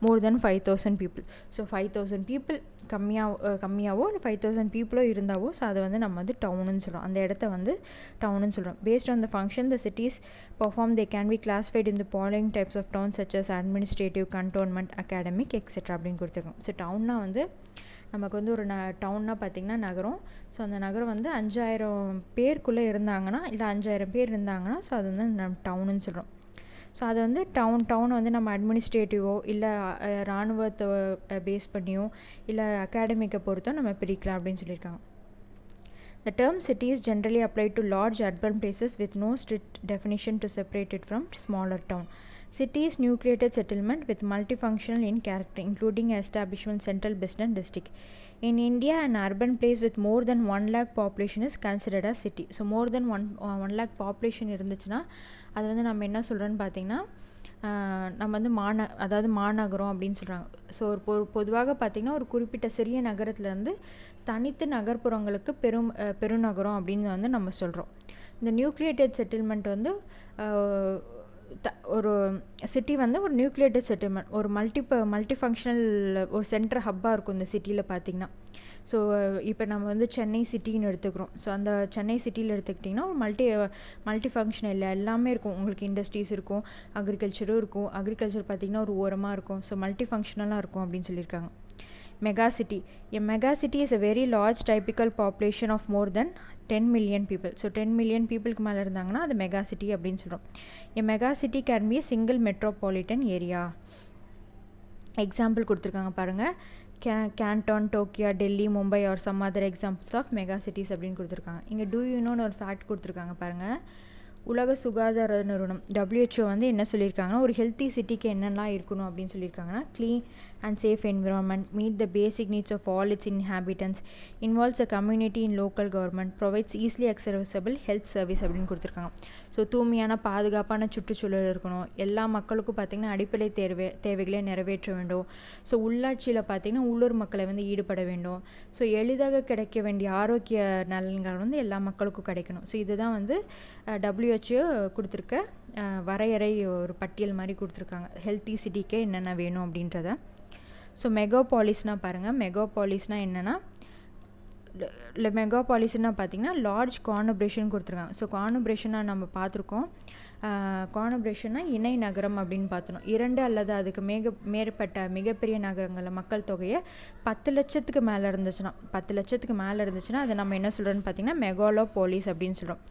more than 5,000 people. So 5,000 people கம்மியாவோ 5,000 பீப்புளோ இருந்தாவோ, so அதை வந்து நம்ம வந்து டவுனுன்னு சொல்கிறோம். அந்த இடத்த வந்து டவுனுன்னு சொல்கிறோம். Based on the function the cities perform, they can be classified in the following types of towns such as administrative, cantonment, academic, etc. அப்படின்னு கொடுத்துருக்கோம். ஸோ டவுன்னா வந்து நமக்கு வந்து ஒரு டவுன்னா பார்த்திங்கன்னா நகரம். ஸோ அந்த நகரம் வந்து 5,000 பேருக்குள்ளே இருந்தாங்கன்னா, இல்லை 5,000 பேர் இருந்தாங்கன்னா, ஸோ அது வந்து நம்ம டவுனுன்னு சொல்கிறோம். ஸோ அதை வந்து டவுனை வந்து நம்ம அட்மினிஸ்ட்ரேட்டிவோ இல்லை இராணுவத்தை பேஸ் பண்ணியோ இல்லை அகாடமிக்கை பொறுத்தோ நம்ம பிரிக்கலாம் அப்படின்னு சொல்லியிருக்காங்க. The term city is generally applied to large urban places with no strict definition to separate it from smaller town. City is nucleated settlement with multifunctional in character, including establishment, central business district. In India, an urban place with more than 1 lakh population is considered as city. So more than 1 lakh population இருந்துச்சுன்னா அது வந்து நம்ம என்ன சொல்கிறோன்னு பார்த்தீங்கன்னா, நம்ம வந்து அதாவது மாநகரம் அப்படின்னு சொல்கிறாங்க. ஸோ ஒரு பொதுவாக பார்த்திங்கன்னா ஒரு குறிப்பிட்ட சிறிய நகரத்துலேருந்து தனித்து நகர்ப்புறங்களுக்கு பெருநகரம் அப்படின்னு வந்து நம்ம சொல்கிறோம். இந்த நியூக்ளியேட்டட் செட்டில்மெண்ட் வந்து ஒரு சிட்டி வந்து ஒரு நியூக்ளியேட்டட் செட்டில்மெண்ட், ஒரு மல்டி ஃபங்க்ஷனல் ஒரு சென்டர் ஹப்பாக இருக்கும் இந்த சிட்டியில் பார்த்திங்கன்னா. ஸோ இப்போ நம்ம வந்து சென்னை சிட்டின்னு எடுத்துக்கிறோம். ஸோ அந்த சென்னை சிட்டியில் எடுத்துக்கிட்டிங்கன்னா ஒரு மல்டி ஃபங்க்ஷனல் எல்லாமே இருக்கும். உங்களுக்கு இண்டஸ்ட்ரீஸ் இருக்கும், அக்ரிகல்ச்சரும் இருக்கும். அக்ரிகல்ச்சர் பார்த்திங்கன்னா ஒரு ஓரமாக இருக்கும். ஸோ மல்டி ஃபங்க்ஷனலாக இருக்கும் அப்படின்னு சொல்லியிருக்காங்க. Megacity. A megacity is a very large typical population of more than 10 million people. So 10 million peopleக்கு மேலே இருந்தாங்கன்னா அது மெகாசிட்டி அப்படின்னு சொல்கிறோம். A megacity can be a single metropolitan area. Example கொடுத்துருக்காங்க பாருங்கள், Canton, Tokyo, Delhi, Mumbai are some other examples of megacities அப்படின்னு கொடுத்துருக்காங்க. இங்கே டூ யூனோன்னு ஒரு ஃபேக்ட் கொடுத்துருக்காங்க பாருங்கள். உலக சுகாதார நிறுவனம் WHO வந்து என்ன சொல்லியிருக்காங்கன்னா, ஒரு ஹெல்த்தி சிட்டிக்கு என்னெல்லாம் இருக்கணும் அப்படின்னு சொல்லியிருக்காங்கன்னா, clean and safe environment, meet the basic needs of all its inhabitants, involves a community in local government, provides easily accessible health service அப்படின்னு கொடுத்துருக்காங்க. ஸோ தூய்மையான பாதுகாப்பான சுற்றுச்சூழல் இருக்கணும். எல்லா மக்களுக்கும் பார்த்திங்கன்னா அடிப்படை தேவைகளை நிறைவேற்ற வேண்டும். ஸோ உள்ளாட்சியில் பார்த்திங்கன்னா உள்ளூர் மக்களை வந்து ஈடுபட வேண்டும். ஸோ எளிதாக கிடைக்க வேண்டிய ஆரோக்கிய நலன்கள் வந்து எல்லா மக்களுக்கும் கிடைக்கணும். ஸோ இதுதான் வந்து WHO கொடுத்துருக்க வரையறை, ஒரு பட்டியல் மாதிரி கொடுத்துருக்காங்க ஹெல்த்தி சிட்டிக்கே என்னென்ன வேணும் அப்படின்றத. ஸோ மெகாபாலிஸ்னால் பாருங்கள், மெகாபாலிஸ்னால் என்னென்னா, மெகாபாலிஸ்னால் பார்த்திங்கன்னா லார்ஜ் கார்னபரேஷன் கொடுத்துருக்காங்க. ஸோ கார்னபரேஷனாக நம்ம பார்த்துருக்கோம். கார்னபரேஷன்னா இணை நகரம் அப்படின்னு பார்த்தோம். 2 அல்லது அதுக்கு மேற்பட்ட மிகப்பெரிய நகரங்களில் மக்கள் தொகையை 10 லட்சத்துக்கு மேலே இருந்துச்சுன்னா அதை நம்ம என்ன சொல்கிறோன்னு பார்த்தீங்கன்னா மெகாலோபாலிஸ் அப்படின்னு சொல்கிறோம்.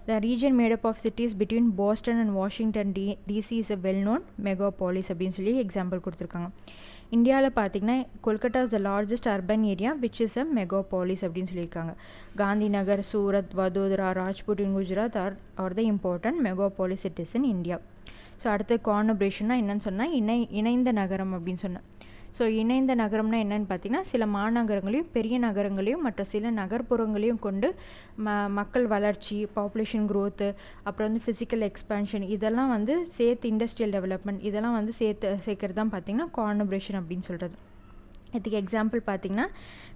The region made up of cities between Boston and Washington DC is a well-known megapolis அப்படின்னு சொல்லி எக்ஸாம்பிள் கொடுத்துருக்காங்க. இந்தியாவில் பார்த்திங்கன்னா Kolkata is the largest urban area which is a megapolis அப்படின்னு சொல்லியிருக்காங்க. Gandhinagar, Surat, Vadodara, Rajput in Gujarat are the important megapolis cities in India. So அடுத்து கார்னபரேஷன்னா என்னன்னு சொன்னால் இணைந்த நகரம் அப்படின்னு சொன்னேன். ஸோ இணைந்த நகரம்னா என்னென்னு பார்த்தீங்கன்னா, சில மாநகரங்களையும் பெரிய நகரங்களையும் மற்ற சில நகர்ப்புறங்களையும் கொண்டு மக்கள் வளர்ச்சி, பாப்புலேஷன் க்ரோத்து, அப்புறம் வந்து ஃபிசிக்கல் எக்ஸ்பேன்ஷன், இதெல்லாம் வந்து சேர்த்து இண்டஸ்ட்ரியல் டெவலப்மெண்ட் இதெல்லாம் வந்து சேர்க்கறது தான் பார்த்திங்கன்னா கார்னபரேஷன் அப்படின்னு சொல்கிறது. இதுக்கு எக்ஸாம்பிள் பார்த்திங்கன்னா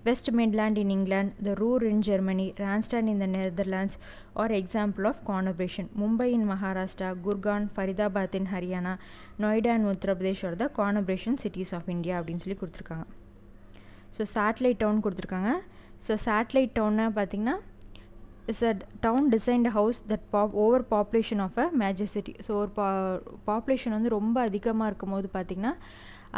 West Midland in England, the Ruhr in Germany, Randstad in the Netherlands are example of conurbation. Mumbai in Maharashtra, Gurgaon, Faridabad in Haryana, Noida in Uttar Pradesh are the conurbation cities of India அப்படின்னு சொல்லி கொடுத்துருக்காங்க. ஸோ சேட்டலைட் டவுன் கொடுத்துருக்காங்க. ஸோ சேட்டலைட் டவுன்னா பார்த்திங்கன்னா is a town designed house that over population of a major city. So ஒரு population வந்து ரொம்ப அதிகமாக இருக்கும் போது பார்த்திங்கன்னா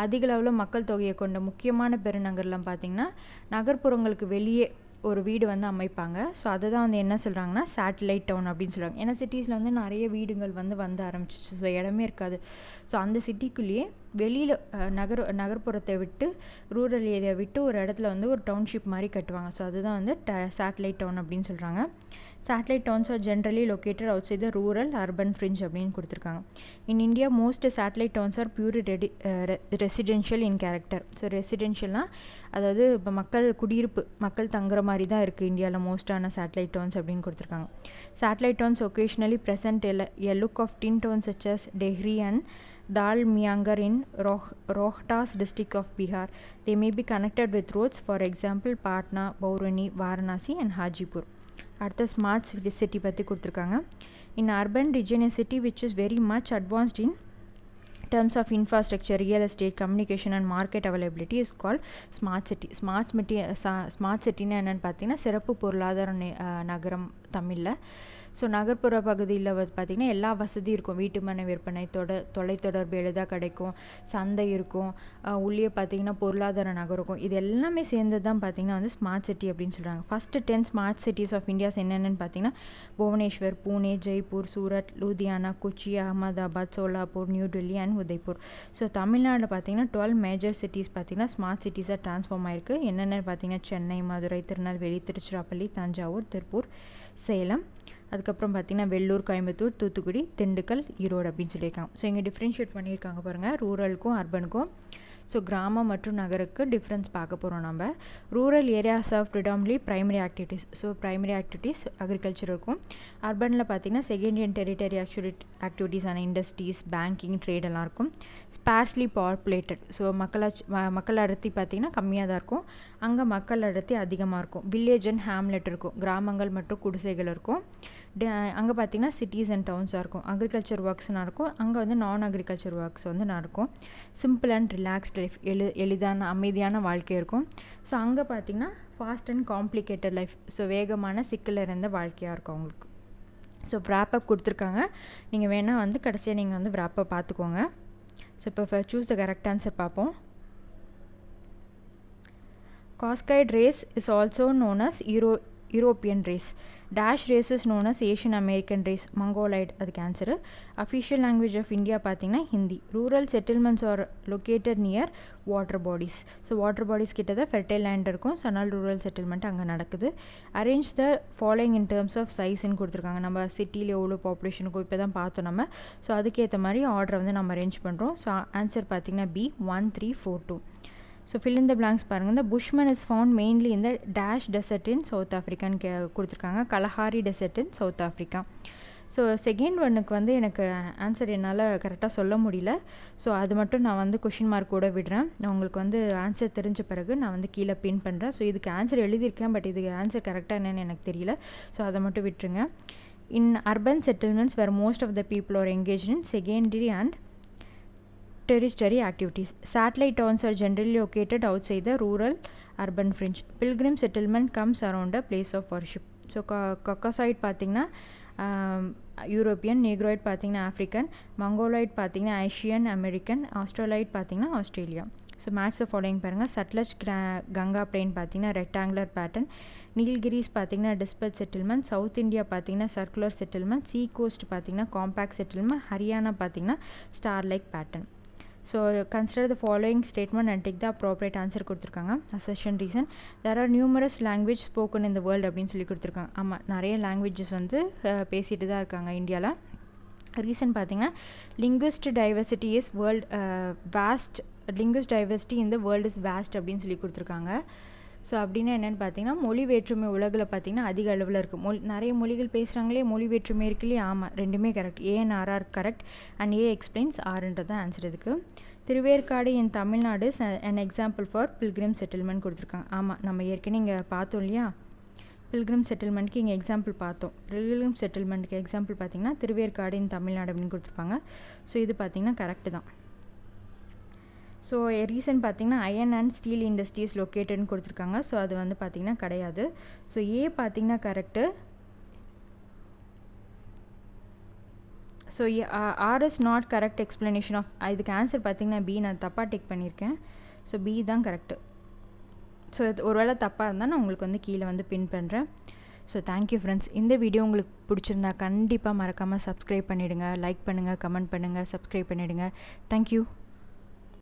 அதிக அளவில் மக்கள் தொகையை கொண்ட முக்கியமான பெருநகர்லாம் பார்த்திங்கன்னா நகர்ப்புறங்களுக்கு வெளியே ஒரு வீடு வந்து அமைப்பாங்க. ஸோ அதை தான் வந்து என்ன சொல்கிறாங்கன்னா சேட்டலைட் டவுன் அப்படின்னு சொல்கிறாங்க. ஏன்னா சிட்டிஸில் வந்து நிறைய வீடுகள் வந்து ஆரம்பிச்சிச்சு. ஸோ இடமே இருக்காது. ஸோ அந்த சிட்டிக்குள்ளேயே வெளியில் நகர்ப்புறத்தை விட்டு ரூரல் ஏரியா விட்டு ஒரு இடத்துல வந்து ஒரு டவுன்ஷிப் மாதிரி கட்டுவாங்க. ஸோ அதுதான் வந்து சேட்டலைட் டவுன் அப்படின்னு சொல்கிறாங்க. Satellite towns are generally located outside the rural urban fringe அப்படின்னு கொடுத்துருக்காங்க. In India most satellite towns are pure residential in character. So ரெசிடென்ஷியல்னால் அதாவது இப்போ மக்கள் தங்குற மாதிரி தான் இருக்குது இந்தியாவில் மோஸ்டான சேட்டலைட் டவுன்ஸ் அப்படின்னு கொடுத்துருக்காங்க. Satellite towns occasionally present a look of tin towns such as Dehri and Dalmiyangar in Rohtas district of Bihar. They may be connected with roads, for example Patna, Baurani, Varanasi and Hajipur. அடுத்த smart city பற்றி கொடுத்துருக்காங்க. In urban region, a city which is very much advanced in terms of infrastructure, real estate, communication and market availability is called smart city. Smart சிட்டின்னு என்னென்னு பார்த்தீங்கன்னா சிறப்பு பொருளாதார நகரம் தமிழில். ஸோ நகர்ப்புற பகுதியில் பார்த்திங்கன்னா எல்லா வசதியும் இருக்கும். வீட்டு மனை விற்பனை, தொலைத்தொடர்பு எளிதாக கிடைக்கும், சந்தை இருக்கும், உள்ளே பார்த்திங்கன்னா பொருளாதார நகரம் இருக்கும். இது எல்லாமே சேர்ந்தது தான் பார்த்திங்கன்னா வந்து ஸ்மார்ட் சிட்டி அப்படின்னு சொல்கிறாங்க. First 10 smart cities of India's என்னென்னு பார்த்தீங்கன்னா Bhubaneswar, Pune, Jaipur, Surat, Ludhiana, Kochi, Ahmedabad, Solapur, new Delhi and Udaipur. So தமிழ்நாட்டில் பார்த்திங்கன்னா 12 மேஜர் சிட்டிஸ் பார்த்திங்கன்னா ஸ்மார்ட் சிட்டிஸாக ட்ரான்ஸ்ஃபார்ம் ஆயிருக்கு. என்னென்னு பார்த்திங்கன்னா சென்னை, மதுரை, திருநெல்வேலி, திருச்சிராப்பள்ளி, தஞ்சாவூர், திருப்பூர், சேலம், அதுக்கப்புறம் பார்த்திங்கன்னா வெள்ளூர், கோயம்புத்தூர், தூத்துக்குடி, திண்டுக்கல், ஈரோடு அப்படின்னு சொல்லியிருக்காங்க. ஸோ இங்கே டிஃப்ரென்ஷியேட் பண்ணியிருக்காங்க பாருங்கள் ரூரலுக்கும் அர்பனுக்கும். ஸோ கிராமம் மற்றும் நகருக்கு டிஃப்ரென்ஸ் பார்க்க போகிறோம் நம்ம. Rural area serve predominantly primary activities. So primary activities agriculture இருக்கும். அர்பனில் பார்த்திங்கன்னா செகண்டரி அண்ட் டெரிட்டரி ஆக்டிவிட்டீஸான இண்டஸ்ட்ரீஸ், பேங்கிங், ட்ரேடெல்லாம் இருக்கும். Sparsely populated. ஸோ மக்கள் அடர்த்தி பார்த்திங்கன்னா கம்மியாக தான் இருக்கும். அங்கே மக்கள் அடர்த்தி அதிகமாக இருக்கும். வில்லேஜ் அண்ட் ஹேம்லெட் இருக்கும். கிராமங்கள் மற்றும் குடிசைகள் இருக்கும். அங்கே பார்த்திங்கன்னா சிட்டிஸ் அண்ட் டவுன்ஸாக இருக்கும். அக்ரிகல்ச்சர் ஒர்க்ஸ்னால் இருக்கும். அங்கே வந்து நான் அக்ரிகல்ச்சர் ஒர்க்ஸ் வந்து நடக்கும். சிம்பிள் அண்ட் ரிலாக்ஸ்ட் லைஃப், எளிதான அமைதியான வாழ்க்கை இருக்கும். ஸோ அங்கே பார்த்திங்கன்னா fast and complicated life. So வேகமான சிக்கல் இருந்த வாழ்க்கையாக இருக்கும் அவங்களுக்கு. ஸோ wrap-up கொடுத்துருக்காங்க. நீங்கள் வேணால் வந்து கடைசியாக நீங்கள் வந்து wrap-up பார்த்துக்கோங்க. ஸோ இப்போ சூஸ் த கரெக்ட் ஆன்சர் பார்ப்போம். Cascade race is also known as European race. Dash race is known as Asian American race. Mongoloid அதுக்கு answer. Official language of India பார்த்திங்கன்னா Hindi. Rural settlements are located near water bodies. So water bodies கிட்ட தான் fertile land இருக்கும். So அதனால் rural settlement அங்கே நடக்குது. Arrange the following in terms of சைஸ்ன்னு கொடுத்துருக்காங்க. நம்ம சிட்டியில் எவ்வளோ பாப்புலேஷனுக்கும் இப்போ தான் பார்த்தோம் நம்ம. ஸோ அதுக்கேற்ற மாதிரி ஆர்டரை வந்து நம்ம அரேஞ்ச் பண்ணுறோம். ஸோ ஆன்சர் பார்த்திங்கன்னா B 1 3 4 2. So fill in the blanks பாருங்கள். இந்த புஷ்மன் இஸ் ஃபவுண்ட் மெயின்லி இந்த டேஷ் டெசர்ட் இன் சவுத் ஆஃப்ரிக்கான்னு கொடுத்துருக்காங்க. Kalahari dessert in South Africa. So second ஒன்னுக்கு வந்து எனக்கு ஆன்சர் என்னால் கரெக்டாக சொல்ல முடியல. ஸோ அது மட்டும் நான் வந்து கொஷின் மார்க் கூட விடுறேன். நான் உங்களுக்கு வந்து ஆன்சர் தெரிஞ்ச பிறகு நான் வந்து கீழே பின் பண்ணுறேன். ஸோ இதுக்கு ஆன்சர் எழுதியிருக்கேன், பட் இதுக்கு ஆன்சர் கரெக்டாக என்னன்னு எனக்கு தெரியல. ஸோ அதை மட்டும் விட்டுருங்க. In urban settlements where most of the people are engage in secondary and tertiary activities. Satellite towns are generally located outside the rural urban fringe. Pilgrim settlement comes around a place of worship. So Caucasoid பார்த்திங்கன்னா European, Negroid பார்த்திங்கன்னா African, Mongoloid பார்த்திங்கன்னா Asian American, Australoid பார்த்திங்கன்னா Australia. So match the following பாருங்கள். Sutlej Ganga plain பார்த்திங்கன்னா rectangular pattern, Nilgiris பார்த்திங்கன்னா disperse settlement, south India பார்த்திங்கன்னா circular settlement, sea coast பார்த்திங்கன்னா compact settlement, Haryana பார்த்திங்கன்னா star like pattern. So consider the following statement and take the appropriate answer கொடுத்துருக்காங்க. Assertion reason there are numerous language spoken in the world அப்படின்னு சொல்லி கொடுத்துருக்காங்க. ஆமாம், நிறைய languages வந்து பேசிகிட்டு தான் இருக்காங்க இந்தியாவில். ரீசன் பார்த்திங்கன்னா linguist diversity is world waste, linguist diversity இந்த வேர்ல்டு இஸ் வேஸ்ட் அப்படின்னு சொல்லி கொடுத்துருக்காங்க. ஸோ அப்படின்னா என்னென்னு பார்த்தீங்கன்னா மொழி வேற்றுமை உலகில் பார்த்திங்கன்னா அதிக அளவில் இருக்குது. நிறைய மொழிகள் பேசுகிறாங்களே, மொழி வேற்றுமை இருக்குல்லையே. ஆமாம், ரெண்டுமே correct. A and R are correct and A explains ஆர்ன்றது தான் ஆன்சர் இதுக்கு. Thiruverkadu in Tamil Nadu and example for pilgrim settlement கொடுத்துருக்காங்க. ஆமாம், நம்ம ஏற்கனவே இங்கே பார்த்தோம் இல்லையா, பில்கிரிம் செட்டில்மெண்ட்க்கு இங்கே எக்ஸாம்பிள் பார்த்தோம். பில்கிரிம் செட்டில்மெண்ட்டுக்கு எக்ஸாம்பிள் பார்த்திங்கன்னா திருவேற்காடு இன் தமிழ்நாடு அப்படின்னு கொடுத்துருப்பாங்க. ஸோ இது பார்த்திங்கன்னா கரெக்டு தான். ஸோ ரீசன் பார்த்திங்கன்னா அயன் அண்ட் ஸ்டீல் இண்டஸ்ட்ரீஸ் லொக்கேட்டட்னு கொடுத்துருக்காங்க. ஸோ அது வந்து பார்த்திங்கன்னா கிடையாது. ஸோ ஏ பார்த்திங்கன்னா correct, so R is not correct explanation of, இதுக்கு ஆன்சர் பார்த்தீங்கன்னா பி, நான் தப்பாக டிக் பண்ணியிருக்கேன். ஸோ பி தான் கரெக்டு. ஸோ ஒரு வேளை தப்பாக இருந்தால் நான் உங்களுக்கு வந்து கீழே வந்து பின் பண்ணுறேன். So thank you friends. இந்த வீடியோ உங்களுக்கு பிடிச்சிருந்தா கண்டிப்பாக மறக்காமல் சப்ஸ்கிரைப் பண்ணிவிடுங்க, லைக் பண்ணுங்கள், கமெண்ட் பண்ணுங்கள், சப்ஸ்கிரைப் பண்ணிவிடுங்க. தேங்க்யூ.